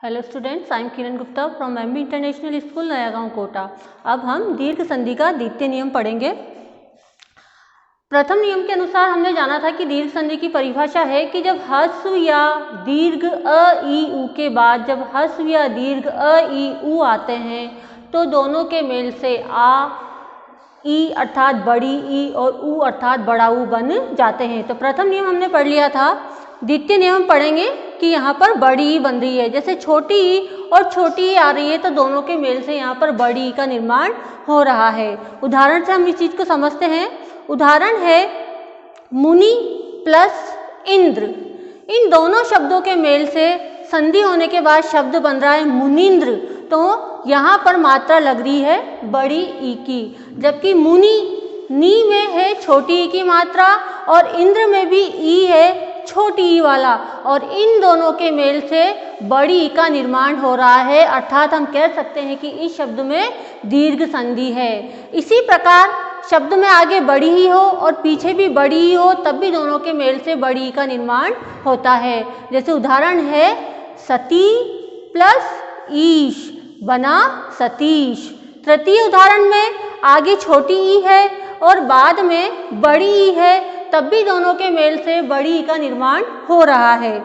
Hello students, I am Kiran Gupta from MB international school नया गांव कोटा। अब हम दीर्घ संधि का द्वितीय नियम पढ़ेंगे। प्रथम नियम के अनुसार हमने जाना था कि दीर्घ संधि की परिभाषा है कि जब ह्रस्व या दीर्घ अ ई उ के बाद जब ह्रस्व या दीर्घ अ ई उ आते हैं तो दोनों के मेल से आ ई अर्थात बड़ी ई और उ अर्थात बड़ा उ बन जाते हैं। तो प्रथम नियम हमने पढ़ लिया था। द्वितीय नियम पढ़ेंगे कि यहाँ पर बड़ी ई बन रही है, जैसे छोटी ई और छोटी ई आ रही है तो दोनों के मेल से यहाँ पर बड़ी ई का निर्माण हो रहा है। उदाहरण से हम इस चीज को समझते हैं। उदाहरण है मुनि प्लस इंद्र। इन दोनों शब्दों के मेल से संधि होने के बाद शब्द बन रहा है मुनिंद्र। तो यहाँ पर मात्रा लग रही है बड़ी ई की, जबकि मुनि नी में है छोटी ई की मात्रा और इंद्र में भी ई है छोटी ई वाला, और इन दोनों के मेल से बड़ी ई का निर्माण हो रहा है। अर्थात हम कह सकते हैं कि इस शब्द में दीर्घ संधि है। इसी प्रकार शब्द में आगे बड़ी ही हो और पीछे भी बड़ी ही हो तब भी दोनों के मेल से बड़ी ई का निर्माण होता है। जैसे उदाहरण है सती प्लस ईश बना सतीश। तृतीय उदाहरण में आगे छोटी ई है और बाद में बड़ी ई है तब भी दोनों के मेल से बड़ी ई का निर्माण हो रहा है।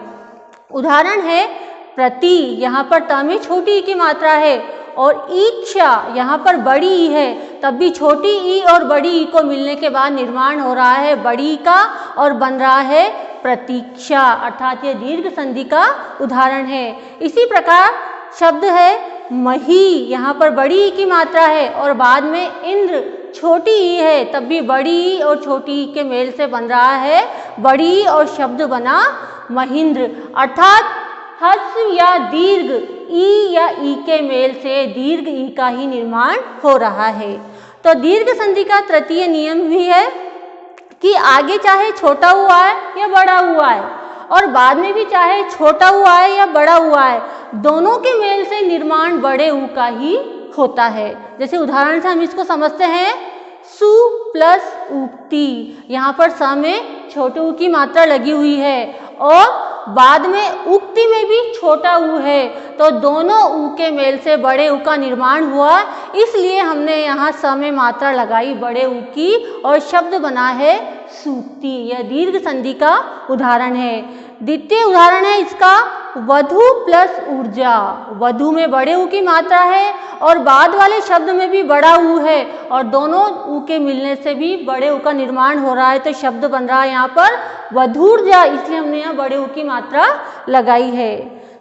उदाहरण है प्रति, यहाँ पर त में छोटी ई की मात्रा है, और ईक्षा यहाँ पर बड़ी ई है तब भी छोटी ई और बड़ी ई को मिलने के बाद निर्माण हो रहा है बड़ी ई का और बन रहा है प्रतीक्षा। अर्थात यह दीर्घ संधि का उदाहरण है। इसी प्रकार शब्द है मही, यहाँ पर बड़ी ई की मात्रा है और बाद में इंद्र छोटी ई है तब भी बड़ी ई और छोटी ई के मेल से बन रहा है बड़ी ई और शब्द बना महेंद्र। अर्थात ह्रस्व या दीर्घ ई या ई के मेल से दीर्घ ई का ही निर्माण हो रहा है। तो दीर्घ संधि का तृतीय नियम भी है कि आगे चाहे छोटा उ आए या बड़ा उ आए और बाद में भी चाहे छोटा उ आए या बड़ा उ आए, दोनों के मेल से निर्माण बड़े उ का ही होता है। जैसे उदाहरण से हम इसको समझते हैं सु प्लस उक्ति। यहाँ पर स में छोटे उ की मात्रा लगी हुई है और बाद में उक्ति में भी छोटा उ है, तो दोनों उ के मेल से बड़े उ का निर्माण हुआ, इसलिए हमने यहाँ स में मात्रा लगाई बड़े उ की और शब्द बना है सूक्ति। यह दीर्घ संधि का उदाहरण है। द्वितीय उदाहरण है इसका वधु प्लस ऊर्जा। वधु में बड़े उ की मात्रा है और बाद वाले शब्द में भी बड़ा उ है और दोनों उ के मिलने से भी बड़े उ का निर्माण हो रहा है, तो शब्द बन रहा है यहाँ पर वधूर्जा, इसलिए हमने यहाँ बड़े उ की मात्रा लगाई है।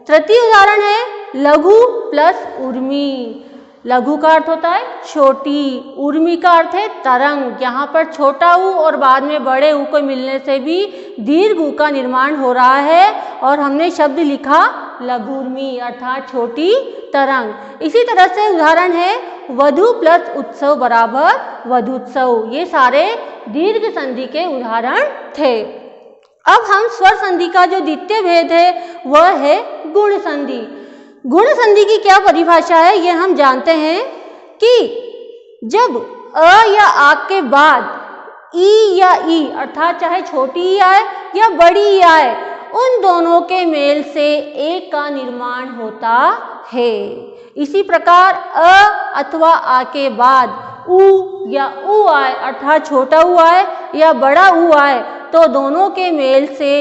तृतीय उदाहरण है लघु प्लस उर्मी। लघु का अर्थ होता है छोटी, उर्मी का अर्थ है तरंग। यहाँ पर छोटा उ और बाद में बड़े उ को मिलने से भी दीर्घ उ का निर्माण हो रहा है और हमने शब्द लिखा लघुर्मी अर्थात छोटी तरंग। इसी तरह से उदाहरण है वधु प्लस उत्सव बराबर वधुत्सव। ये सारे दीर्घ संधि के उदाहरण थे। अब हम स्वर संधि का जो द्वितीय भेद है वह है गुण संधि। गुण संधि की क्या परिभाषा है ये हम जानते हैं कि जब अ या आ के बाद ई या ई अर्थात चाहे छोटी ई आए या बड़ी ई आए, उन दोनों के मेल से ए का निर्माण होता है। इसी प्रकार अ अथवा आ के बाद उ या उ आए अर्थात छोटा उ आए या बड़ा उ आए तो दोनों के मेल से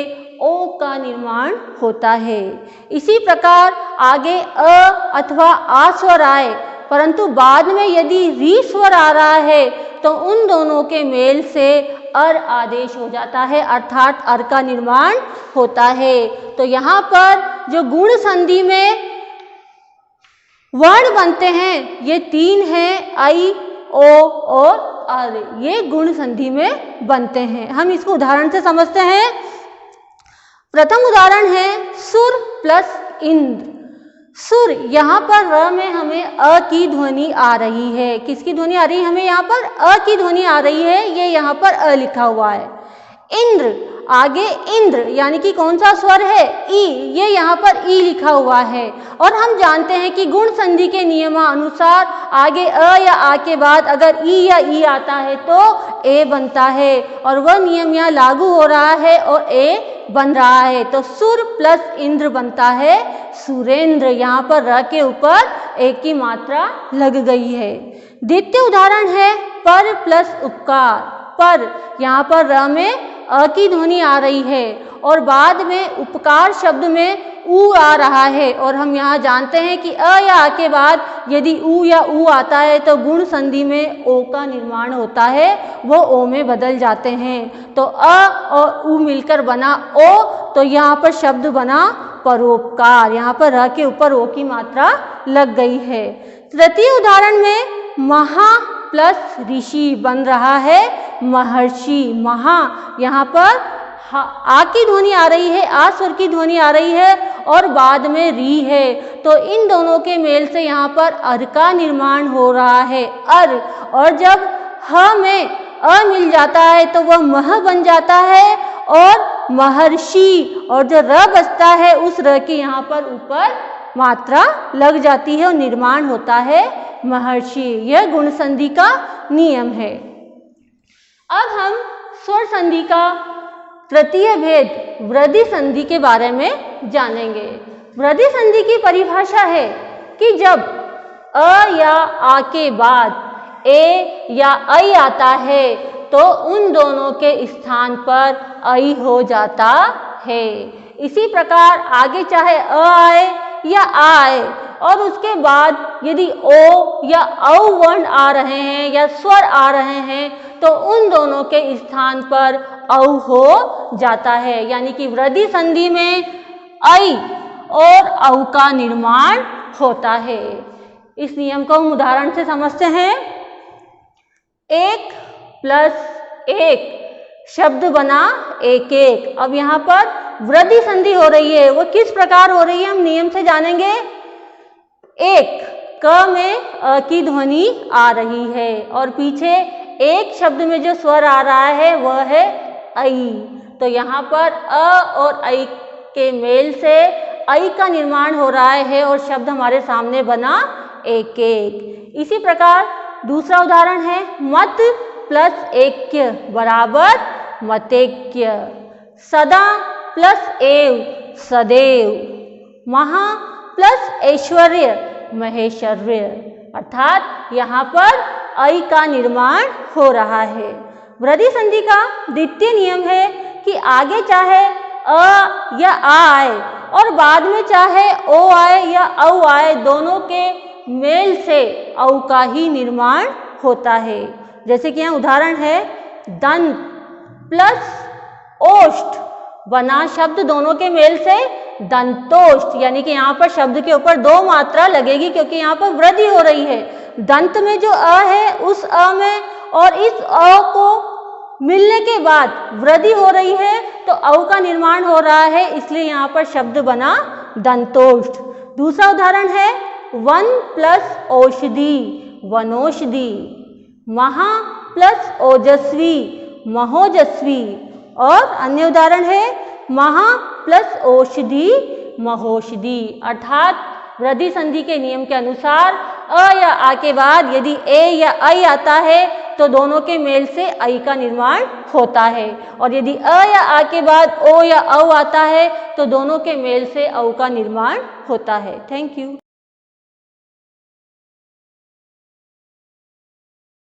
ओ का निर्माण होता है। इसी प्रकार आगे अ अथवा आ स्वर आए परंतु बाद में यदि री स्वर आ रहा है तो उन दोनों के मेल से अर आदेश हो जाता है अर्थात अर का निर्माण होता है। तो यहाँ पर जो गुण संधि में वर्ण बनते हैं ये तीन हैं, आई ओ और अर, ये गुण संधि में बनते हैं। हम इसको उदाहरण से समझते हैं। प्रथम उदाहरण है सुर प्लस इंद्र। सुर, यहाँ पर र में हमें अ की ध्वनि आ रही है। किसकी ध्वनि आ रही है? हमें यहाँ पर अ की ध्वनि आ रही है, ये यहाँ पर अ लिखा हुआ है। इंद्र, आगे इंद्र यानी कि कौन सा स्वर है? ई, ये यहाँ पर ई लिखा हुआ है। और हम जानते हैं कि गुण संधि के नियमानुसार आगे अ या आ के बाद अगर ई या ई आता है तो ए बनता है और वह नियम यहाँ लागू हो रहा है और ए बन रहा है। तो सुर प्लस इंद्र बनता है सुरेंद्र। यहाँ पर र के ऊपर एक की मात्रा लग गई है। द्वितीय उदाहरण है पर प्लस उपकार। पर यहाँ पर र में अ की ध्वनि आ रही है और बाद में उपकार शब्द में ऊ आ रहा है, और हम यहाँ जानते हैं कि अ या आ के बाद यदि ऊ या ऊ आता है तो गुण संधि में ओ का निर्माण होता है, वो ओ में बदल जाते हैं। तो अ और ऊ मिलकर बना ओ, तो यहाँ पर शब्द बना परोपकार। यहाँ पर र के ऊपर ओ की मात्रा लग गई है। तृतीय उदाहरण में महा प्लस ऋषि बन रहा है महर्षि। महा यहाँ पर आ की ध्वनि आ रही है, आ स्वर की ध्वनि आ रही है और बाद में री है, तो इन दोनों के मेल से यहाँ पर अर का निर्माण हो रहा है अर। और जब ह में अ मिल जाता है तो वह मह बन जाता है और महर्षि, और जो र बचता है उस र की यहाँ पर ऊपर मात्रा लग जाती है और निर्माण होता है महर्षि। यह गुण संधि का नियम है। अब हम स्वर संधि का तृतीय भेद वृद्धि संधि के बारे में जानेंगे। वृद्धि संधि की परिभाषा है कि जब अ या आ के बाद ए या ऐ आता है तो उन दोनों के स्थान पर ऐ हो जाता है। इसी प्रकार आगे चाहे अ आए या आ आए और उसके बाद यदि ओ या औ वर्ण आ रहे हैं या स्वर आ रहे हैं तो उन दोनों के स्थान पर औ हो जाता है। यानी कि वृद्धि संधि में ऐ और औ का निर्माण होता है। इस नियम को हम उदाहरण से समझते हैं। एक प्लस एक शब्द बना एक एक। अब यहाँ पर वृद्धि संधि हो रही है, वो किस प्रकार हो रही है हम नियम से जानेंगे। एक क में अ की ध्वनि आ रही है और पीछे एक शब्द में जो स्वर आ रहा है वह है ऐ। तो यहाँ पर अ और ऐ के मेल से ऐ का निर्माण हो रहा है और शब्द हमारे सामने बना एक एक। इसी प्रकार दूसरा उदाहरण है मत प्लस ऐक्य बराबर मतेक्य। सदा प्लस एव सदैव। महा प्लस ऐश्वर्य महेश्वर्य। अर्थात यहाँ पर ऐ का निर्माण हो रहा है। वृद्धि संधि का द्वितीय नियम है कि आगे चाहे अ या आ आए और बाद में चाहे ओ आए या औ आए, दोनों के मेल से औ का ही निर्माण होता है। जैसे कि यहाँ उदाहरण है दंत प्लस ओष्ठ बना शब्द दोनों के मेल से दंतोष्ठ। यानी कि यहाँ पर शब्द के ऊपर दो मात्रा लगेगी क्योंकि यहाँ पर वृद्धि हो रही है। दंत में जो अ है उस अ में और इस अ को मिलने के बाद वृद्धि हो रही है तो औ का निर्माण हो रहा है, इसलिए यहाँ पर शब्द बना दंतोष्ठ। दूसरा उदाहरण है वन प्लस औषधि वनौषधि। महा प्लस ओजस्वी महोजस्वी। और अन्य उदाहरण है महा प्लस औषधि महोषधि। अर्थात वृद्धि संधि के नियम के अनुसार अ या आ के बाद यदि ए या ऐ आता है तो दोनों के मेल से ऐ का निर्माण होता है, और यदि अ या आ के बाद ओ या औ आता है तो दोनों के मेल से औ का निर्माण होता है। Thank you.